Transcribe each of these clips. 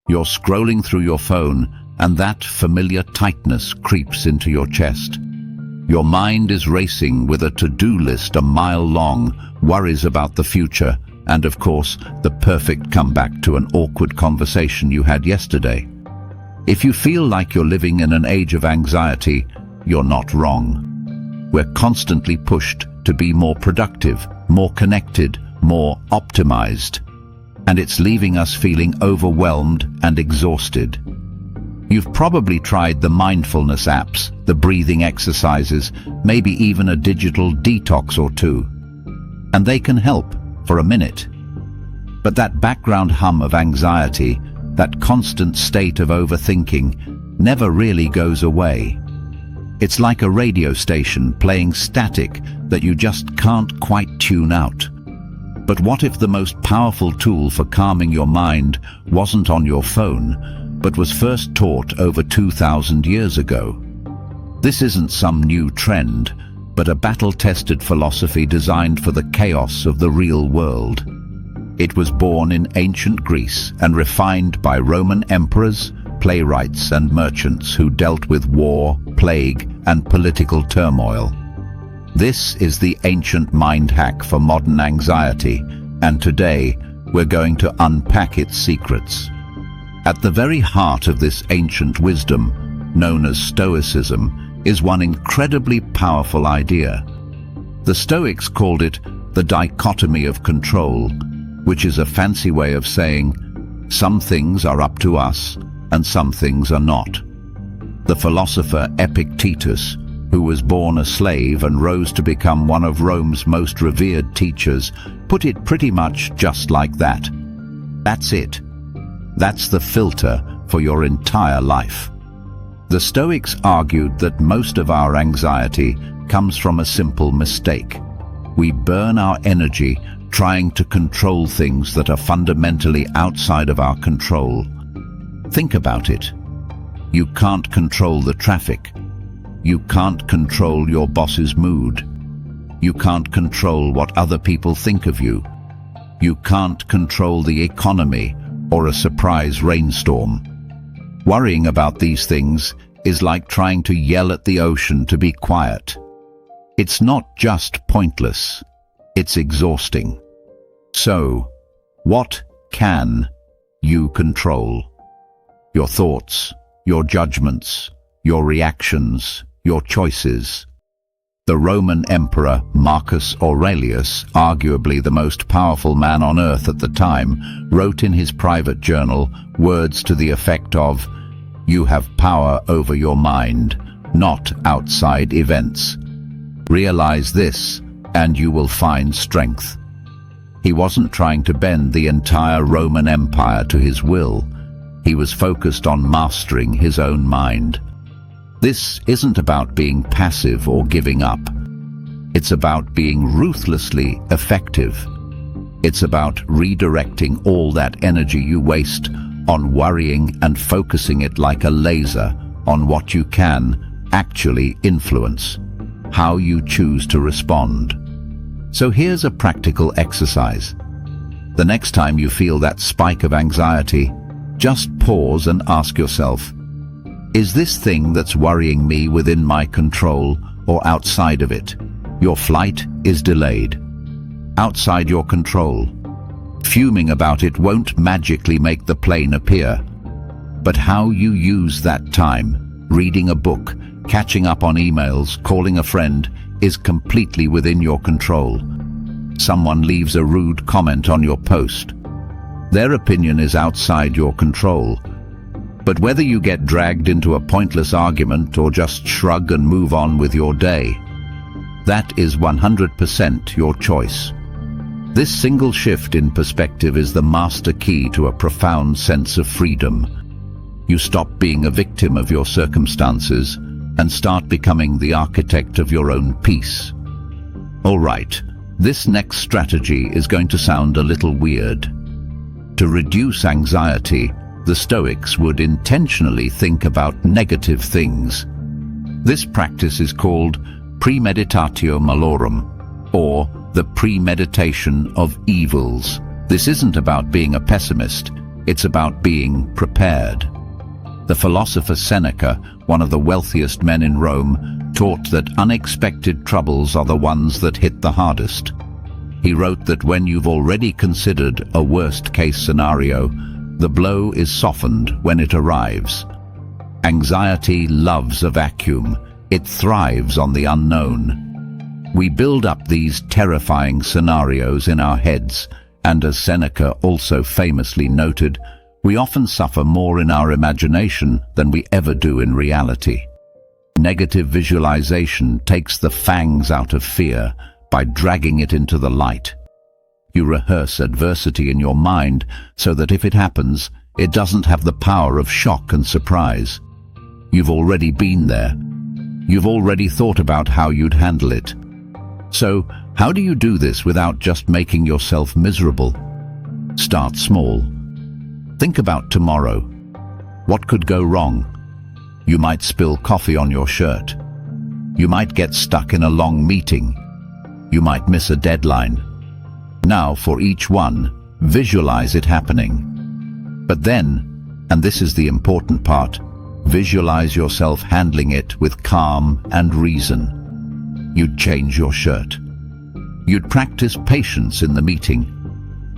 You're scrolling through your phone, and that familiar tightness creeps into your chest. Your mind is racing with a to-do list a mile long, worries about the future, and of course, the perfect comeback to an awkward conversation you had yesterday. If you feel like you're living in an age of anxiety, you're not wrong. We're constantly pushed to be more productive, more connected, more optimized. And it's leaving us feeling overwhelmed and exhausted. You've probably tried the mindfulness apps, the breathing exercises, maybe even a digital detox or two. And they can help for a minute. But that background hum of anxiety, that constant state of overthinking, never really goes away. It's like a radio station playing static that you just can't quite tune out. But what if the most powerful tool for calming your mind wasn't on your phone, but was first taught over 2,000 years ago? This isn't some new trend, but a battle-tested philosophy designed for the chaos of the real world. It was born in ancient Greece and refined by Roman emperors, playwrights, and merchants who dealt with war, plague, and political turmoil. This is the ancient mind hack for modern anxiety, and today we're going to unpack its secrets. At the very heart of this ancient wisdom, known as Stoicism, is one incredibly powerful idea. The Stoics called it the dichotomy of control, which is a fancy way of saying some things are up to us and some things are not. The philosopher Epictetus, who was born a slave and rose to become one of Rome's most revered teachers, put it pretty much just like that. That's it. That's the filter for your entire life. The Stoics argued that most of our anxiety comes from a simple mistake. We burn our energy trying to control things that are fundamentally outside of our control. Think about it. You can't control the traffic. You can't control your boss's mood. You can't control what other people think of you. You can't control the economy or a surprise rainstorm. Worrying about these things is like trying to yell at the ocean to be quiet. It's not just pointless, it's exhausting. So, what can you control? Your thoughts, your judgments, your reactions, your choices. The Roman Emperor Marcus Aurelius, arguably the most powerful man on earth at the time, wrote in his private journal words to the effect of, "You have power over your mind, not outside events. Realize this, and you will find strength." He wasn't trying to bend the entire Roman Empire to his will. He was focused on mastering his own mind. This isn't about being passive or giving up. It's about being ruthlessly effective. It's about redirecting all that energy you waste on worrying and focusing it like a laser on what you can actually influence, how you choose to respond. So here's a practical exercise. The next time you feel that spike of anxiety, just pause and ask yourself, is this thing that's worrying me within my control or outside of it? Your flight is delayed. Outside your control. Fuming about it won't magically make the plane appear. But how you use that time, reading a book, catching up on emails, calling a friend, is completely within your control. Someone leaves a rude comment on your post. Their opinion is outside your control. But whether you get dragged into a pointless argument or just shrug and move on with your day, that is 100% your choice. This single shift in perspective is the master key to a profound sense of freedom. You stop being a victim of your circumstances and start becoming the architect of your own peace. All right, this next strategy is going to sound a little weird. To reduce anxiety, the Stoics would intentionally think about negative things. This practice is called premeditatio malorum, or the premeditation of evils. This isn't about being a pessimist, It's about being prepared. The philosopher Seneca, one of the wealthiest men in Rome, taught that unexpected troubles are the ones that hit the hardest. He wrote that when you've already considered a worst-case scenario, the blow is softened when it arrives. Anxiety loves a vacuum. It thrives on the unknown. We build up these terrifying scenarios in our heads, and as Seneca also famously noted, we often suffer more in our imagination than we ever do in reality. Negative visualization takes the fangs out of fear by dragging it into the light. You rehearse adversity in your mind so that if it happens, it doesn't have the power of shock and surprise. You've already been there. You've already thought about how you'd handle it. So, how do you do this without just making yourself miserable? Start small. Think about tomorrow. What could go wrong? You might spill coffee on your shirt. You might get stuck in a long meeting. You might miss a deadline. Now, for each one, visualize it happening. But then, and this is the important part, visualize yourself handling it with calm and reason. You'd change your shirt. You'd practice patience in the meeting.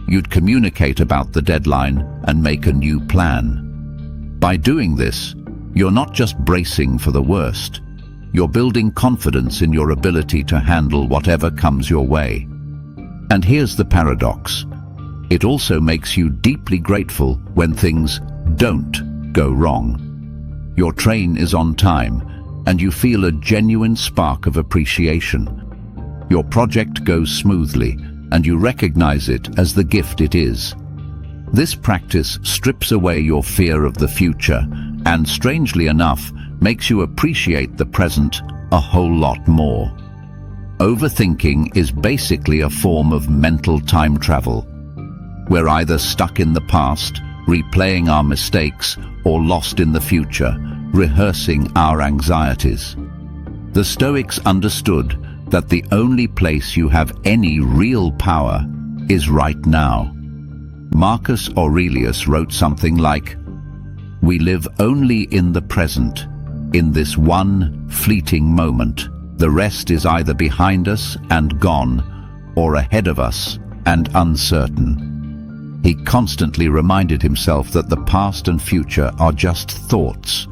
You'd communicate about the deadline and make a new plan. By doing this, you're not just bracing for the worst. You're building confidence in your ability to handle whatever comes your way. And here's the paradox. It also makes you deeply grateful when things don't go wrong. Your train is on time, and you feel a genuine spark of appreciation. Your project goes smoothly, and you recognize it as the gift it is. This practice strips away your fear of the future, and strangely enough, makes you appreciate the present a whole lot more. Overthinking is basically a form of mental time travel. We're either stuck in the past, replaying our mistakes, or lost in the future, rehearsing our anxieties. The Stoics understood that the only place you have any real power is right now. Marcus Aurelius wrote something like, "We live only in the present, in this one fleeting moment. The rest is either behind us and gone, or ahead of us and uncertain." He constantly reminded himself that the past and future are just thoughts,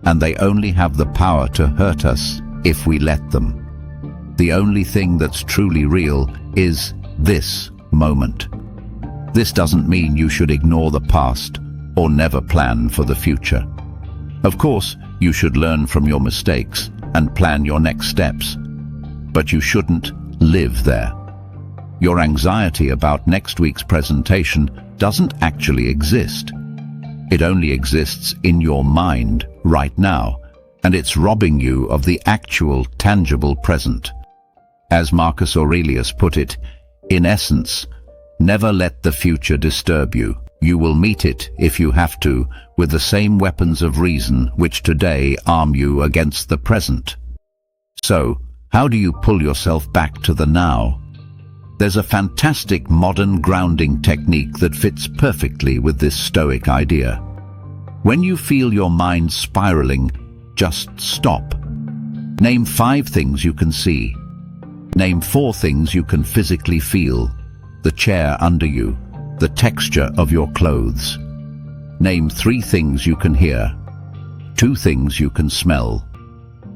and they only have the power to hurt us if we let them. The only thing that's truly real is this moment. This doesn't mean you should ignore the past or never plan for the future. Of course, you should learn from your mistakes and plan your next steps, but you shouldn't live there. Your anxiety about next week's presentation doesn't actually exist. It only exists in your mind right now, and it's robbing you of the actual, tangible present. As Marcus Aurelius put it, in essence, never let the future disturb you. You will meet it, if you have to, with the same weapons of reason which today arm you against the present. So, how do you pull yourself back to the now? There's a fantastic modern grounding technique that fits perfectly with this Stoic idea. When you feel your mind spiraling, just stop. Name 5 things you can see. Name 4 things you can physically feel. The chair under you, the texture of your clothes. Name 3 things you can hear, 2 things you can smell,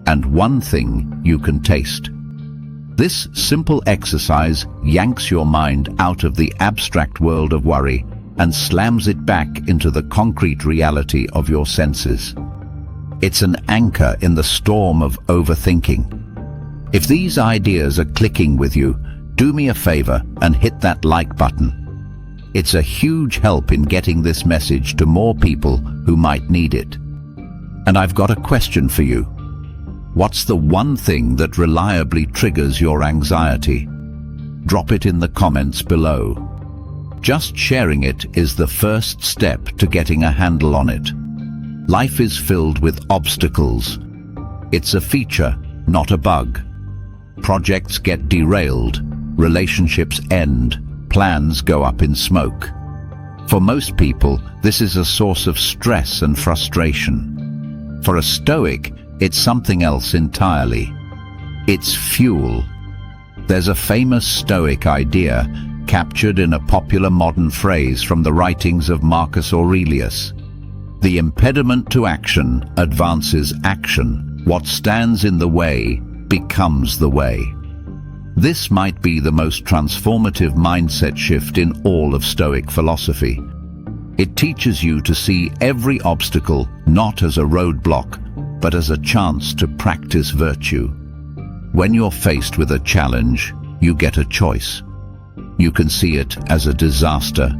and 1 thing you can taste. This simple exercise yanks your mind out of the abstract world of worry and slams it back into the concrete reality of your senses. It's an anchor in the storm of overthinking. If these ideas are clicking with you, do me a favor and hit that like button. It's a huge help in getting this message to more people who might need it. And I've got a question for you. What's the one thing that reliably triggers your anxiety? Drop it in the comments below. Just sharing it is the first step to getting a handle on it. Life is filled with obstacles. It's a feature, not a bug. Projects get derailed, relationships end, plans go up in smoke. For most people, this is a source of stress and frustration. For a Stoic, it's something else entirely. It's fuel. There's a famous Stoic idea captured in a popular modern phrase from the writings of Marcus Aurelius. The impediment to action advances action. What stands in the way becomes the way. This might be the most transformative mindset shift in all of Stoic philosophy. It teaches you to see every obstacle not as a roadblock, but as a chance to practice virtue. When you're faced with a challenge, you get a choice. You can see it as a disaster,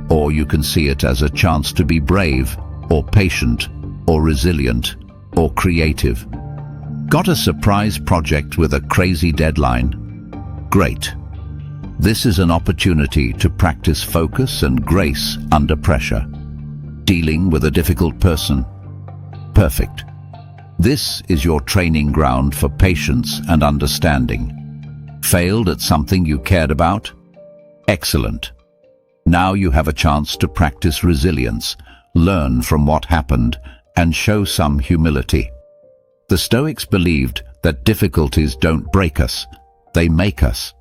or you can see it as a chance to be brave, or patient, or resilient, or creative. Got a surprise project with a crazy deadline? Great. This is an opportunity to practice focus and grace under pressure. Dealing with a difficult person? Perfect. This is your training ground for patience and understanding. Failed at something you cared about? Excellent. Now you have a chance to practice resilience, learn from what happened, and show some humility. The Stoics believed that difficulties don't break us, they make us.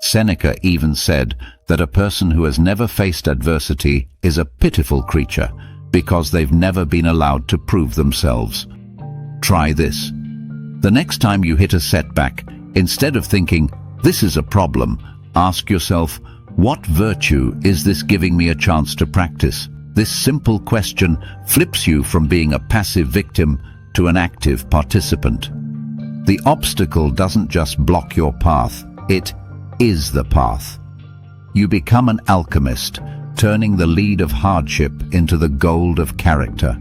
Seneca even said that a person who has never faced adversity is a pitiful creature because they've never been allowed to prove themselves. Try this. The next time you hit a setback, instead of thinking, "This is a problem," ask yourself, "What virtue is this giving me a chance to practice?" This simple question flips you from being a passive victim to an active participant. The obstacle doesn't just block your path, it is the path. You become an alchemist, turning the lead of hardship into the gold of character.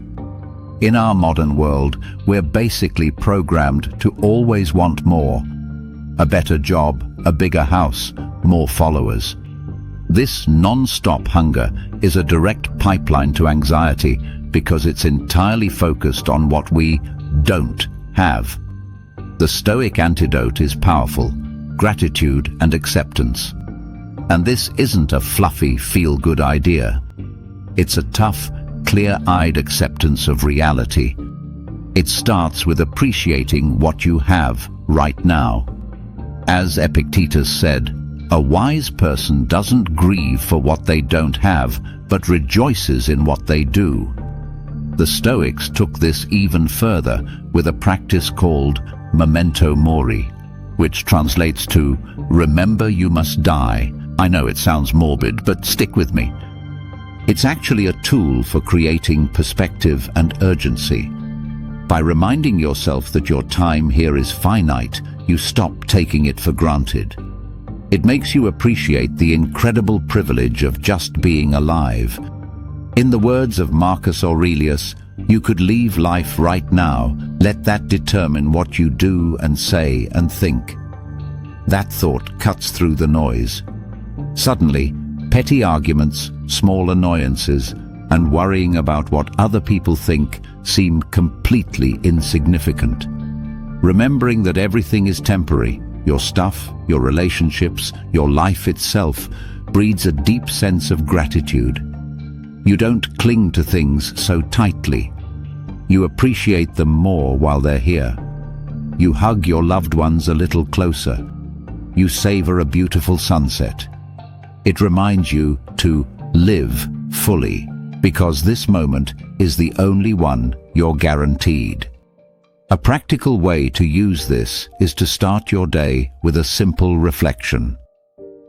In our modern world, we're basically programmed to always want more. A better job, a bigger house, more followers. This non-stop hunger is a direct pipeline to anxiety because it's entirely focused on what we don't have. The Stoic antidote is powerful: gratitude and acceptance. And this isn't a fluffy, feel-good idea. It's a tough, clear-eyed acceptance of reality. It starts with appreciating what you have right now. As Epictetus said, a wise person doesn't grieve for what they don't have, but rejoices in what they do. The Stoics took this even further with a practice called memento mori, which translates to remember you must die. I know it sounds morbid, but stick with me. It's actually a tool for creating perspective and urgency. By reminding yourself that your time here is finite, you stop taking it for granted. It makes you appreciate the incredible privilege of just being alive. In the words of Marcus Aurelius, you could leave life right now. Let that determine what you do and say and think. That thought cuts through the noise. Suddenly, petty arguments, small annoyances, and worrying about what other people think seem completely insignificant. Remembering that everything is temporary, your stuff, your relationships, your life itself, breeds a deep sense of gratitude. You don't cling to things so tightly. You appreciate them more while they're here. You hug your loved ones a little closer. You savor a beautiful sunset. It reminds you to live fully, because this moment is the only one you're guaranteed. A practical way to use this is to start your day with a simple reflection.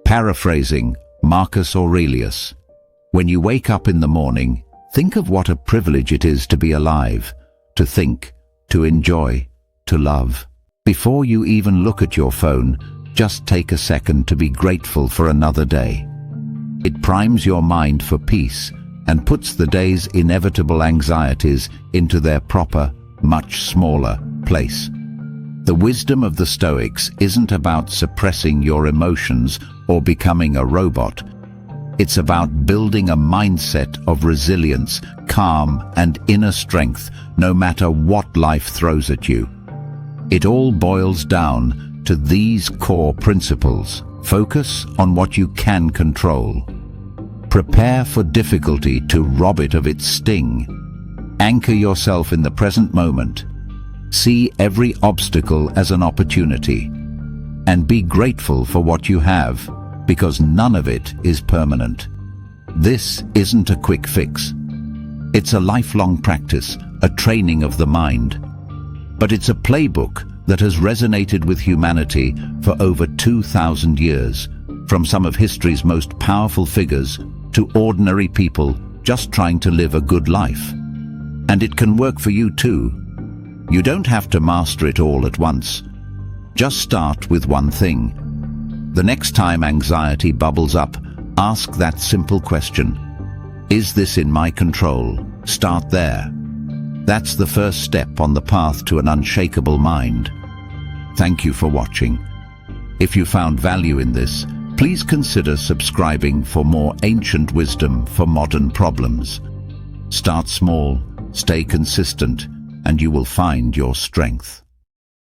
Paraphrasing Marcus Aurelius, when you wake up in the morning, think of what a privilege it is to be alive, to think, to enjoy, to love. Before you even look at your phone, just take a second to be grateful for another day. It primes your mind for peace and puts the day's inevitable anxieties into their proper, much smaller place. The wisdom of the Stoics isn't about suppressing your emotions or becoming a robot. It's about building a mindset of resilience, calm, and inner strength, no matter what life throws at you. It all boils down to these core principles. Focus on what you can control. Prepare for difficulty to rob it of its sting. Anchor yourself in the present moment. See every obstacle as an opportunity. And be grateful for what you have, because none of it is permanent. This isn't a quick fix. It's a lifelong practice, a training of the mind. But it's a playbook that has resonated with humanity for over 2,000 years, from some of history's most powerful figures to ordinary people just trying to live a good life. And it can work for you too. You don't have to master it all at once. Just start with one thing. The next time anxiety bubbles up, ask that simple question. Is this in my control? Start there. That's the first step on the path to an unshakable mind. Thank you for watching. If you found value in this, please consider subscribing for more ancient wisdom for modern problems. Start small, stay consistent, and you will find your strength.